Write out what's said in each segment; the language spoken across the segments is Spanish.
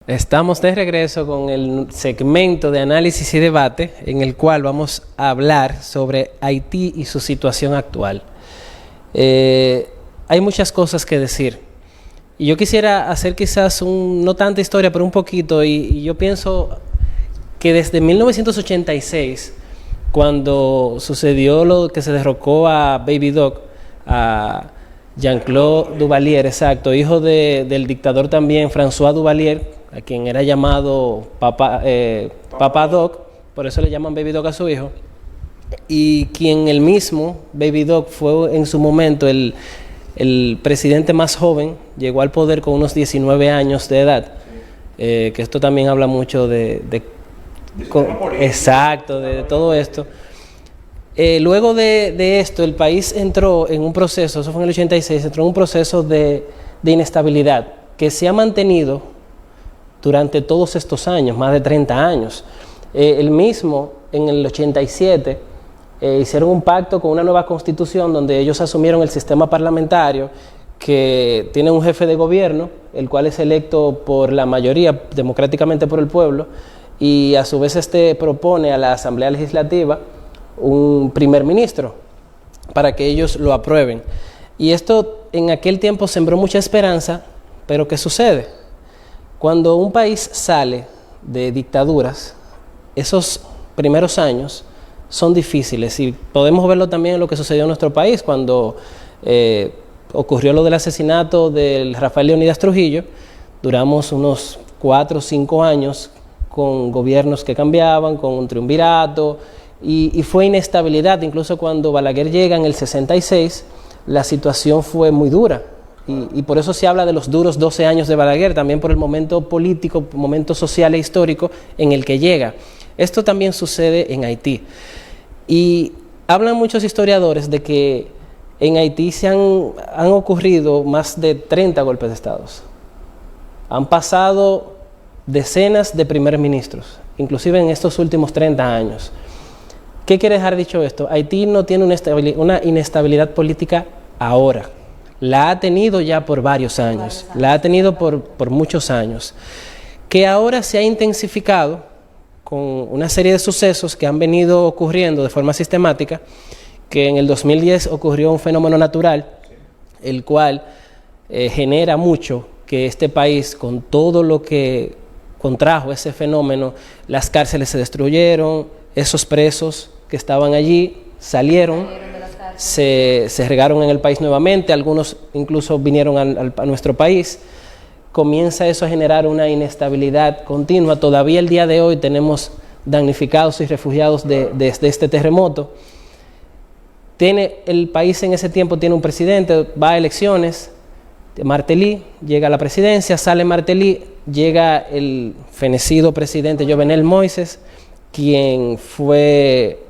Estamos de regreso con el segmento de análisis y debate en el cual vamos a hablar sobre Haití y su situación actual. Hay muchas cosas que decir y yo quisiera hacer quizás no tanta historia, pero un poquito, y yo pienso que desde 1986, cuando sucedió lo que se derrocó a Baby Doc, a Jean-Claude Duvalier, exacto, hijo del dictador también François Duvalier, a quien era llamado Papá Doc, por eso le llaman Baby Doc a su hijo, y quien el mismo Baby Doc fue en su momento el presidente más joven, llegó al poder con unos 19 años de edad, que esto también habla mucho exacto, de todo esto. Luego de esto, el país entró en un proceso, eso fue en el 86, entró en un proceso de inestabilidad que se ha mantenido durante todos estos años, más de 30 años. El mismo, en el 87, hicieron un pacto con una nueva constitución donde ellos asumieron el sistema parlamentario, que tiene un jefe de gobierno, el cual es electo por la mayoría, democráticamente por el pueblo, y a su vez propone a la Asamblea Legislativa un primer ministro para que ellos lo aprueben. Y esto en aquel tiempo sembró mucha esperanza, pero ¿qué sucede? Cuando un país sale de dictaduras, esos primeros años son difíciles, y podemos verlo también en lo que sucedió en nuestro país cuando ocurrió lo del asesinato de Rafael Leónidas Trujillo. Duramos unos 4 o 5 años con gobiernos que cambiaban, con un triunvirato, y fue inestabilidad. Incluso cuando Balaguer llega en el 66, la situación fue muy dura. Y por eso se habla de los duros 12 años de Balaguer, también por el momento político, momento social e histórico en el que llega. Esto también sucede en Haití. Y hablan muchos historiadores de que en Haití han ocurrido más de 30 golpes de Estado. Han pasado decenas de primeros ministros, inclusive en estos últimos 30 años. ¿Qué quiere dejar dicho esto? Haití no tiene una inestabilidad política ahora. La ha tenido ya por varios años, la ha tenido por muchos años, que ahora se ha intensificado con una serie de sucesos que han venido ocurriendo de forma sistemática, que en el 2010 ocurrió un fenómeno natural, el cual genera mucho que este país, con todo lo que contrajo ese fenómeno, las cárceles se destruyeron, esos presos que estaban allí salieron, se regaron en el país nuevamente, algunos incluso vinieron a nuestro país. Comienza eso a generar una inestabilidad continua. Todavía el día de hoy tenemos damnificados y refugiados desde este terremoto. El país en ese tiempo tiene un presidente, va a elecciones, Martelly llega a la presidencia, sale Martelly, llega el fenecido presidente Jovenel Moïse, quien fue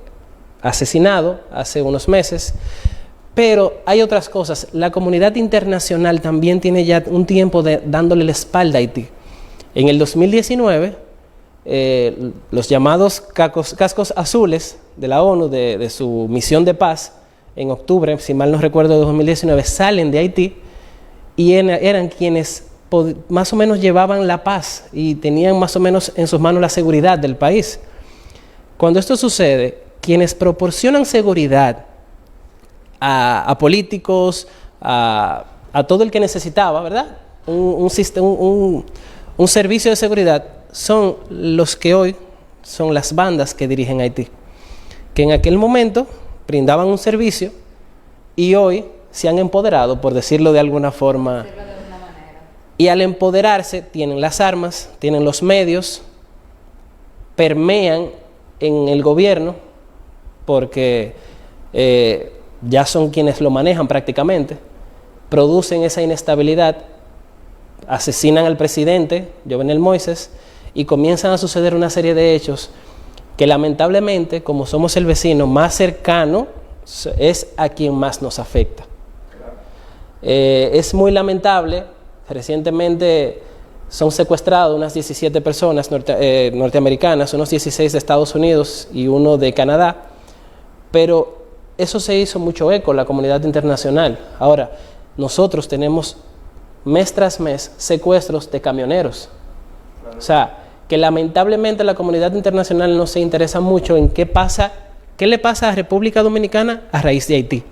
asesinado hace unos meses. Pero hay otras cosas. La comunidad internacional también tiene ya un tiempo dándole la espalda a Haití. En el 2019, los llamados cascos azules de la ONU, de su misión de paz, en octubre, si mal no recuerdo, de 2019, salen de Haití y eran quienes más o menos llevaban la paz y tenían más o menos en sus manos la seguridad del país. Cuando esto sucede, quienes proporcionan seguridad a políticos, a todo el que necesitaba, ¿verdad? Un servicio de seguridad, son los que hoy son las bandas que dirigen Haití, que en aquel momento brindaban un servicio y hoy se han empoderado, por decirlo de alguna forma, y al empoderarse tienen las armas, tienen los medios, permean en el gobierno, porque ya son quienes lo manejan prácticamente, producen esa inestabilidad, asesinan al presidente, Jovenel Moïse, y comienzan a suceder una serie de hechos que lamentablemente, como somos el vecino más cercano, es a quien más nos afecta. Es muy lamentable. Recientemente son secuestrados unas 17 personas norteamericanas, unos 16 de Estados Unidos y uno de Canadá, pero eso se hizo mucho eco en la comunidad internacional. Ahora, nosotros tenemos mes tras mes secuestros de camioneros, O sea, que lamentablemente la comunidad internacional no se interesa mucho en qué le pasa a República Dominicana a raíz de Haití.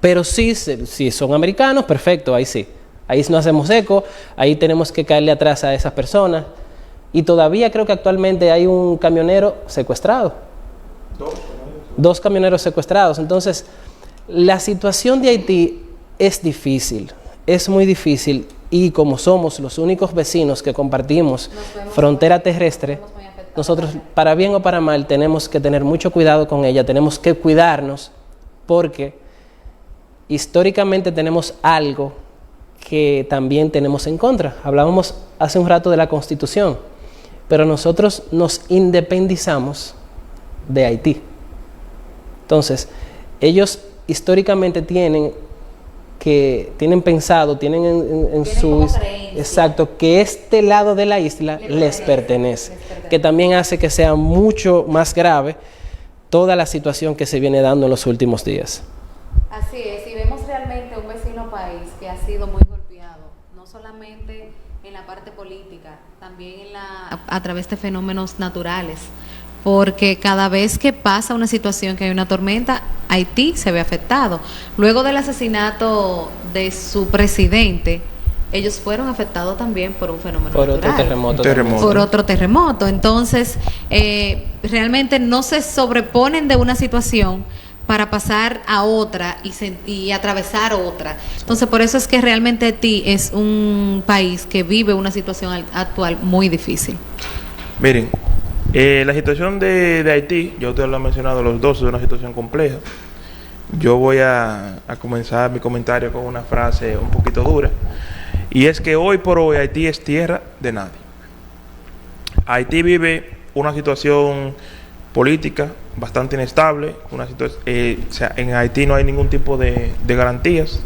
Pero sí, si son americanos, perfecto, ahí sí. Ahí no hacemos eco, ahí tenemos que caerle atrás a esas personas. Y todavía creo que actualmente hay un camionero secuestrado. Dos camioneros secuestrados. Entonces, la situación de Haití es difícil, es muy difícil. Y como somos los únicos vecinos que compartimos frontera terrestre, nosotros, para bien o para mal, tenemos que tener mucho cuidado con ella, tenemos que cuidarnos, porque históricamente tenemos algo que también tenemos en contra. Hablábamos hace un rato de la Constitución, pero nosotros nos independizamos de Haití. Entonces, ellos históricamente tienen pensado, tienen en su... Exacto, que este lado de la isla les pertenece, que también hace que sea mucho más grave toda la situación que se viene dando en los últimos días. Así es, y vemos realmente un vecino país que ha sido muy golpeado, no solamente en la parte política, también a través de fenómenos naturales, porque cada vez que pasa una situación, que hay una tormenta, Haití se ve afectado. Luego del asesinato de su presidente, ellos fueron afectados también por un fenómeno natural. Por otro terremoto. Entonces, realmente no se sobreponen de una situación para pasar a otra y atravesar otra. Entonces, por eso es que realmente Haití es un país que vive una situación actual muy difícil. Miren, la situación de Haití, yo te lo he mencionado los dos, es una situación compleja. Yo voy a comenzar mi comentario con una frase un poquito dura, y es que hoy por hoy Haití es tierra de nadie. Haití vive una situación política bastante inestable, o sea, en Haití no hay ningún tipo de garantías.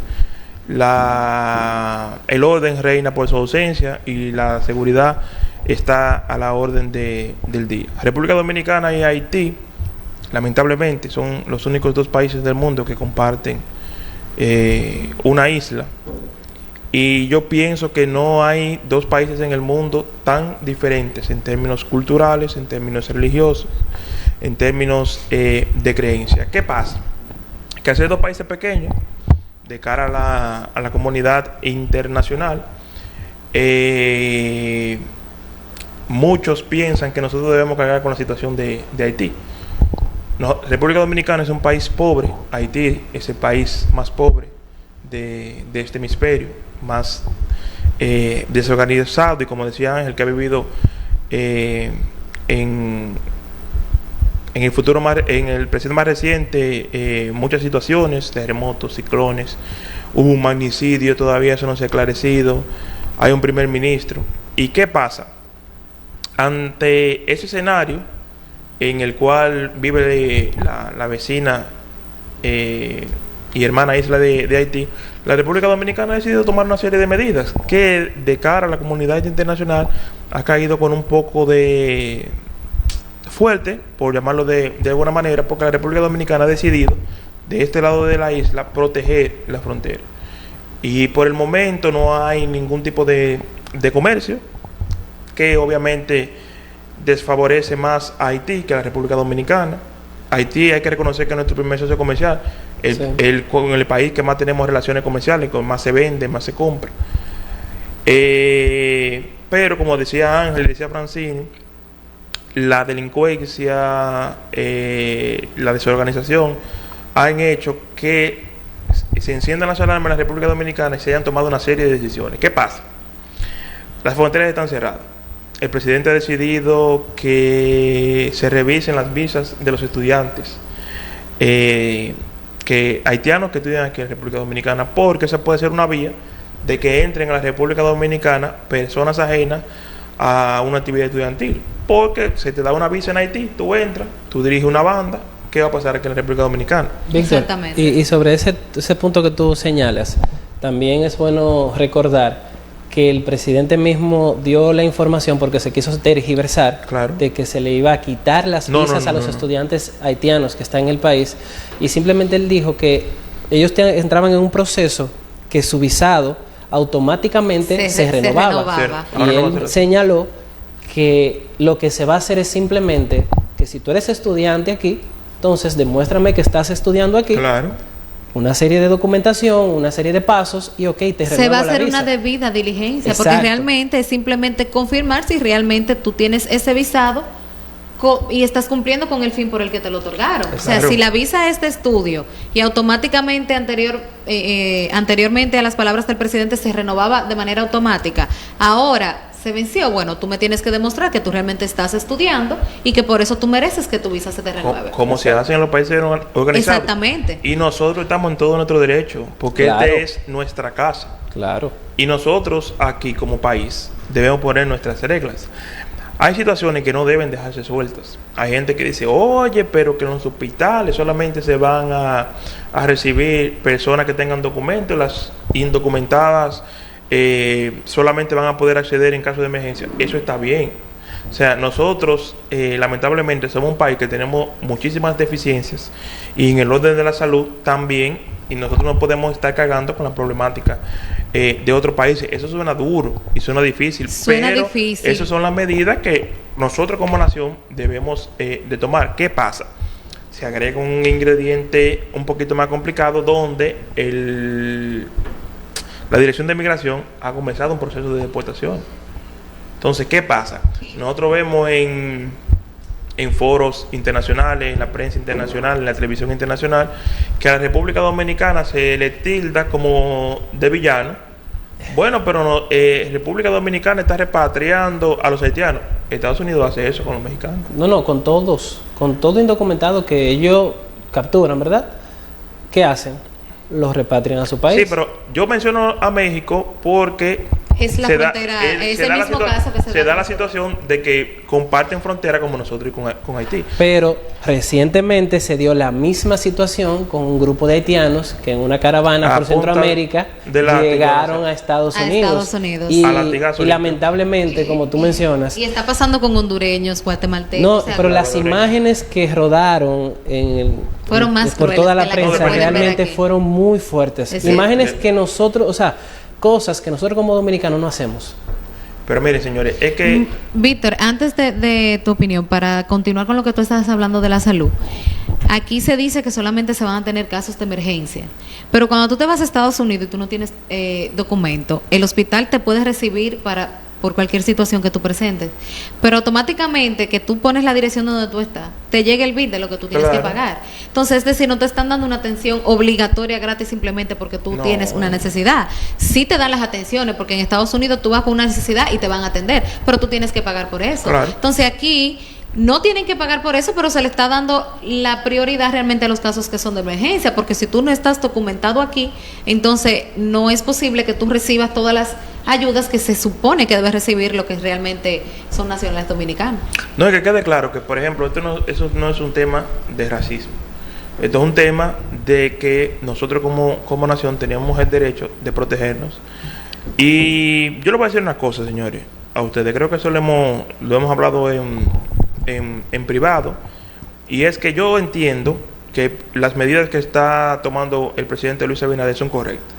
El orden reina por su ausencia y la seguridad está a la orden del día. República Dominicana y Haití, lamentablemente, son los únicos dos países del mundo que comparten una isla. Y yo pienso que no hay dos países en el mundo tan diferentes en términos culturales, en términos religiosos, en términos de creencia. ¿Qué pasa? Que al ser dos países pequeños, de cara a la comunidad internacional, muchos piensan que nosotros debemos cargar con la situación de Haití. No, República Dominicana es un país pobre, Haití es el país más pobre de este hemisferio, más desorganizado, y como decía Ángel, que ha vivido en el presente más reciente muchas situaciones, terremotos, ciclones, hubo un magnicidio, todavía eso no se ha esclarecido, hay un primer ministro. ¿Y qué pasa? Ante ese escenario en el cual vive la vecina y hermana isla de Haití, la República Dominicana ha decidido tomar una serie de medidas que de cara a la comunidad internacional ha caído con un poco de fuerte, por llamarlo de alguna manera, porque la República Dominicana ha decidido de este lado de la isla proteger la frontera. Y por el momento no hay ningún tipo de comercio, que obviamente desfavorece más a Haití que a la República Dominicana. Haití, hay que reconocer que es nuestro primer socio comercial, con el país que más tenemos relaciones comerciales, con más se vende, más se compra. Pero como decía Ángel, decía Francine, la delincuencia, la desorganización han hecho que se enciendan las alarmas en la República Dominicana y se hayan tomado una serie de decisiones. ¿Qué pasa? Las fronteras están cerradas. El presidente ha decidido que se revisen las visas de los estudiantes haitianos que estudian aquí en la República Dominicana, porque esa puede ser una vía de que entren a la República Dominicana personas ajenas a una actividad estudiantil, porque se te da una visa en Haití, tú entras, tú diriges una banda. ¿Qué va a pasar aquí en la República Dominicana? Víctor, exactamente. Y sobre ese punto que tú señalas, también es bueno recordar que el presidente mismo dio la información, porque se quiso tergiversar, claro, de que se le iba a quitar las visas a los estudiantes haitianos que están en el país, y simplemente él dijo que ellos entraban en un proceso que su visado automáticamente se renovaba. Y él señaló que lo que se va a hacer es simplemente que si tú eres estudiante aquí, entonces demuéstrame que estás estudiando aquí. Claro. Una serie de documentación, una serie de pasos y ok, te renuevo se va a la hacer visa. una debida diligencia, Exacto. porque realmente es simplemente confirmar si realmente tú tienes ese visado y estás cumpliendo con el fin por el que te lo otorgaron. O sea, Claro. si la visa es de estudio y automáticamente anteriormente a las palabras del presidente se renovaba de manera automática, ahora se venció, bueno, tú me tienes que demostrar que tú realmente estás estudiando y que por eso tú mereces que tu visa se te renueve. Como se hace en los países organizados. Exactamente. Y nosotros estamos en todo nuestro derecho, porque Claro. esta es nuestra casa. Claro. Y nosotros aquí como país debemos poner nuestras reglas. Hay situaciones que no deben dejarse sueltas. Hay gente que dice, oye, pero que en los hospitales solamente se van a recibir personas que tengan documentos, las indocumentadas solamente van a poder acceder en caso de emergencia. Eso está bien. O sea, nosotros lamentablemente somos un país que tenemos muchísimas deficiencias y en el orden de la salud también, y nosotros no podemos estar cagando con la problemática de otros países. Eso suena duro y suena difícil, Suena pero difícil. esas son las medidas que nosotros como nación debemos de tomar. ¿Qué pasa? Se agrega un ingrediente un poquito más complicado donde la Dirección de Migración ha comenzado un proceso de deportación. Entonces, ¿qué pasa? Nosotros vemos en foros internacionales, en la prensa internacional, en la televisión internacional, que a la República Dominicana se le tilda como de villano. Bueno, pero no, República Dominicana está repatriando a los haitianos. Estados Unidos hace eso con los mexicanos. No, con todos, con todo indocumentado que ellos capturan, ¿verdad? ¿Qué hacen? Los repatrian a su país. Sí, pero yo menciono a México porque Es la frontera, es el mismo caso que se da la situación de que comparten frontera como nosotros y con Haití. Pero recientemente se dio la misma situación con un grupo de haitianos que en una caravana A por punta Centroamérica de látigo, llegaron no sé. a Estados A Unidos. Estados Unidos. Y, A latigazo y limpio. lamentablemente, como tú mencionas, Y está pasando con hondureños, guatemaltecos. no, o sea, pero las Claro, imágenes que rodaron Fueron más por crueles toda la de la que se prensa pueden ver realmente aquí. fueron muy fuertes. Sí. Imágenes que nosotros, o sea, cosas que nosotros como dominicanos no hacemos. Pero miren, señores, es que Víctor, antes de tu opinión, para continuar con lo que tú estás hablando de la salud, aquí se dice que solamente se van a tener casos de emergencia, pero cuando tú te vas a Estados Unidos y tú no tienes documento, el hospital te puede recibir por cualquier situación que tú presentes, pero automáticamente que tú pones la dirección donde tú estás, te llega el bill de lo que tú tienes Claro. que pagar. Entonces, es decir, no te están dando una atención obligatoria gratis simplemente porque tú No. tienes una necesidad. Sí te dan las atenciones, porque en Estados Unidos tú vas con una necesidad y te van a atender, pero tú tienes que pagar por eso. Claro. Entonces, aquí no tienen que pagar por eso, pero se le está dando la prioridad realmente a los casos que son de emergencia, porque si tú no estás documentado aquí, entonces no es posible que tú recibas todas las ayudas que se supone que debes recibir lo que realmente son nacionales dominicanos. no, es que quede claro que, por ejemplo, eso no es un tema de racismo. Esto es un tema de que nosotros como nación tenemos el derecho de protegernos. Y yo les voy a decir una cosa, señores, a ustedes. Creo que eso lo hemos hablado en privado. Y es que yo entiendo que las medidas que está tomando el presidente Luis Abinader son correctas.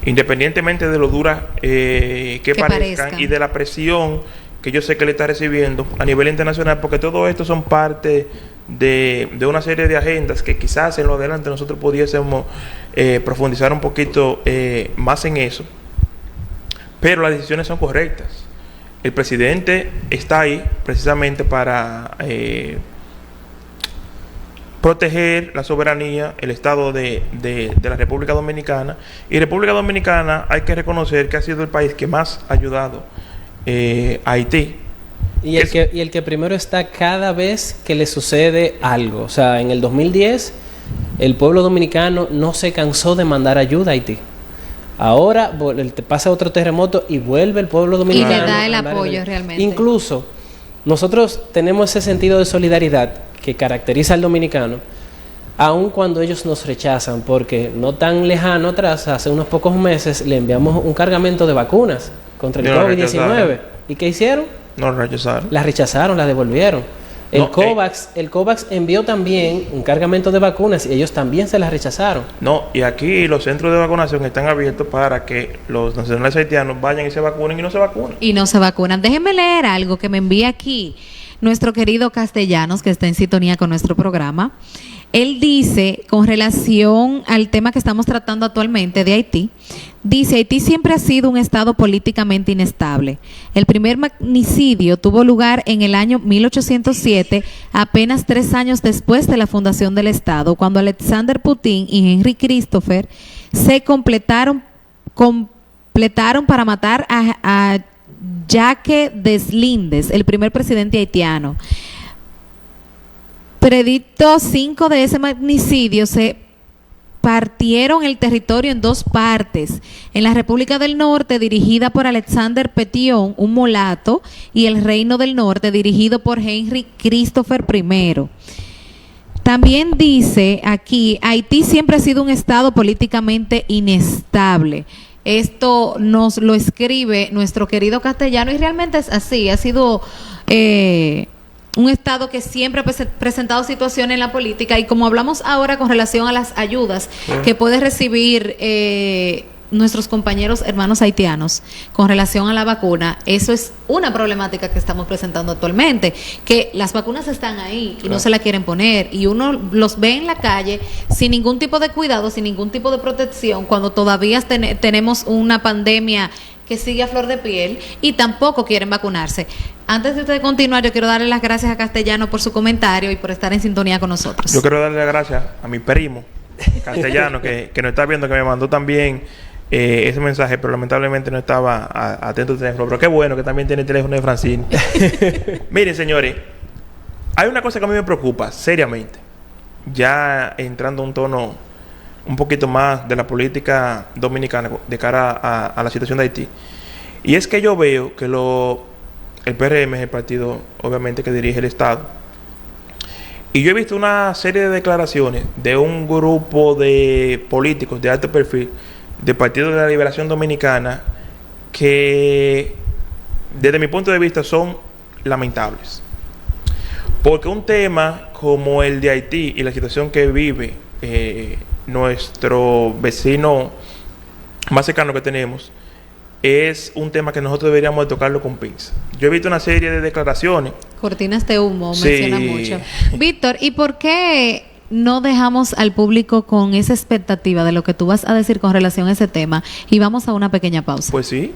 Independientemente de lo duras que parezcan y de la presión que yo sé que le está recibiendo a nivel internacional, porque todo esto son parte de una serie de agendas que quizás en lo adelante nosotros pudiésemos profundizar un poquito más en eso, pero las decisiones son correctas. El presidente está ahí precisamente para proteger la soberanía, el Estado de la República Dominicana. Y República Dominicana hay que reconocer que ha sido el país que más ha ayudado a Haití. Y el que primero está cada vez que le sucede algo. O sea, en el 2010 el pueblo dominicano no se cansó de mandar ayuda a Haití. Ahora te pasa otro terremoto y vuelve el pueblo dominicano. Y le da el a mandar apoyo ayuda. realmente. Incluso nosotros tenemos ese sentido de solidaridad que caracteriza al dominicano, aun cuando ellos nos rechazan, porque no tan lejano atrás, hace unos pocos meses, le enviamos un cargamento de vacunas contra el Y lo COVID-19. rechazaron. ¿Y qué hicieron? No rechazaron. Las rechazaron, las devolvieron. El COVAX envió también un cargamento de vacunas y ellos también se las rechazaron. No, y aquí los centros de vacunación están abiertos para que los nacionales haitianos vayan y se vacunen y no se vacunan. Y no se vacunan. Déjenme leer algo que me envía aquí nuestro querido Castellanos, que está en sintonía con nuestro programa. Él dice, con relación al tema que estamos tratando actualmente de Haití, dice: Haití siempre ha sido un estado políticamente inestable. El primer magnicidio tuvo lugar en el año 1807, apenas 3 años después de la fundación del estado, cuando Alexander Putin y Henry Christopher se completaron para matar a Jacques Deslindes, el primer presidente haitiano. Predicto 5 de ese magnicidio se partieron el territorio en 2 partes. En la República del Norte, dirigida por Alexander Petion, un mulato, y el Reino del Norte, dirigido por Henry Christopher I. También dice aquí, Haití siempre ha sido un estado políticamente inestable. Esto nos lo escribe nuestro querido Castellano y realmente es así. Ha sido un estado que siempre ha presentado situaciones en la política, y como hablamos ahora con relación a las ayudas que puede recibir nuestros compañeros hermanos haitianos con relación a la vacuna, eso es una problemática que estamos presentando actualmente, que las vacunas están ahí y no se la quieren poner, y uno los ve en la calle sin ningún tipo de cuidado, sin ningún tipo de protección, cuando todavía tenemos una pandemia que sigue a flor de piel y tampoco quieren vacunarse. Antes de usted continuar, yo quiero darle las gracias a Castellano por su comentario y por estar en sintonía con nosotros. Yo quiero darle las gracias a mi primo Castellano, que nos está viendo, que me mandó también ese mensaje, pero lamentablemente no estaba atento al teléfono. Pero qué bueno que también tiene el teléfono de Francine. Miren, señores, hay una cosa que a mí me preocupa seriamente, ya entrando a un tono un poquito más de la política dominicana de cara a la situación de Haití. Y es que yo veo que el PRM es el partido, obviamente, que dirige el Estado. Y yo he visto una serie de declaraciones de un grupo de políticos de alto perfil del Partido de la Liberación Dominicana que, desde mi punto de vista, son lamentables. Porque un tema como el de Haití y la situación que vive nuestro vecino más cercano que tenemos, es un tema que nosotros deberíamos de tocarlo con pinzas. Yo he visto una serie de declaraciones. Cortinas de humo, menciona mucho. Víctor, ¿y por qué no dejamos al público con esa expectativa de lo que tú vas a decir con relación a ese tema y vamos a una pequeña pausa? Pues sí.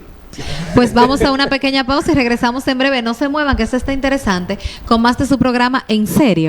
Pues vamos a una pequeña pausa y regresamos en breve. No se muevan, que esto está interesante, con más de su programa En Serio.